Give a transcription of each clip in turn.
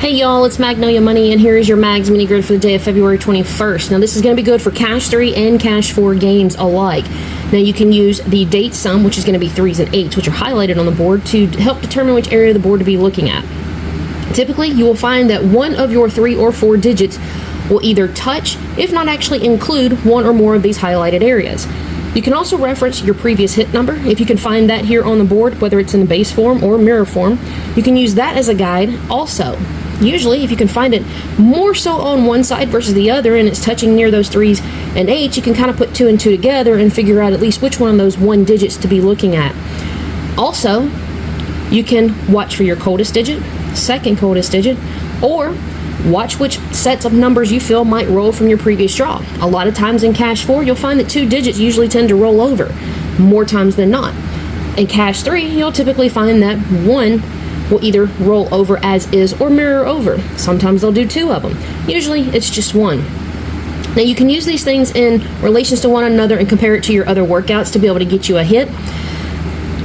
Hey y'all, it's Magnolia Money, and here is your Mags mini grid for the day of February 21st. Now this is going to be good for Cash 3 and Cash 4 games alike. Now you can use the date sum, which is going to be 3s and 8s, which are highlighted on the board, to help determine which area of the board to be looking at. Typically, you will find that one of your 3 or 4 digits will either touch, if not actually include, one or more of these highlighted areas. You can also reference your previous hit number. If you can find that here on the board, whether it's in the base form or mirror form, you can use that as a guide also. Usually, if you can find it more so on one side versus the other and it's touching near those 3s and 8s, you can kind of put 2 and 2 together and figure out at least which one of those 1 digits to be looking at. Also, you can watch for your coldest digit, second coldest digit, or watch which sets of numbers you feel might roll from your previous draw. A lot of times in Cash 4, you'll find that 2 digits usually tend to roll over, more times than not. In Cash 3, you'll typically find that 1 will either roll over as is or mirror over. Sometimes they'll do 2 of them. Usually it's just 1. Now you can use these things in relations to one another and compare it to your other workouts to be able to get you a hit.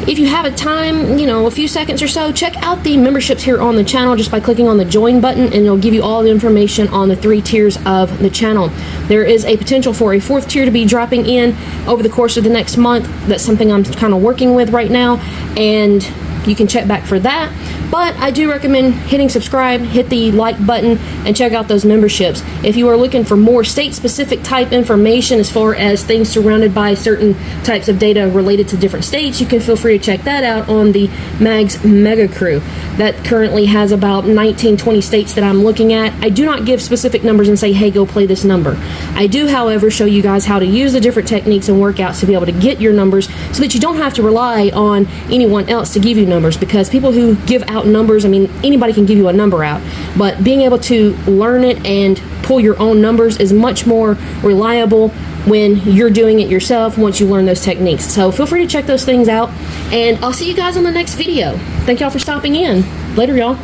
If you have a time, a few seconds or so, check out the memberships here on the channel just by clicking on the join button, and it'll give you all the information on the 3 tiers of the channel. There is a potential for a 4th tier to be dropping in over the course of the next month. That's something I'm kind of working with right now, and you can check back for that. But I do recommend hitting subscribe, hit the like button, and check out those memberships. If you are looking for more state-specific type information as far as things surrounded by certain types of data related to different states, you can feel free to check that out on the Mags Mega Crew. That currently has about 19, 20 states that I'm looking at. I do not give specific numbers and say, hey, go play this number. I do, however, show you guys how to use the different techniques and workouts to be able to get your numbers so that you don't have to rely on anyone else to give you numbers, because people who give out numbers, anybody can give you a number out, but being able to learn it and pull your own numbers is much more reliable when you're doing it yourself once you learn those techniques. So feel free to check those things out, and I'll see you guys on the next video. Thank y'all for stopping in. Later, y'all.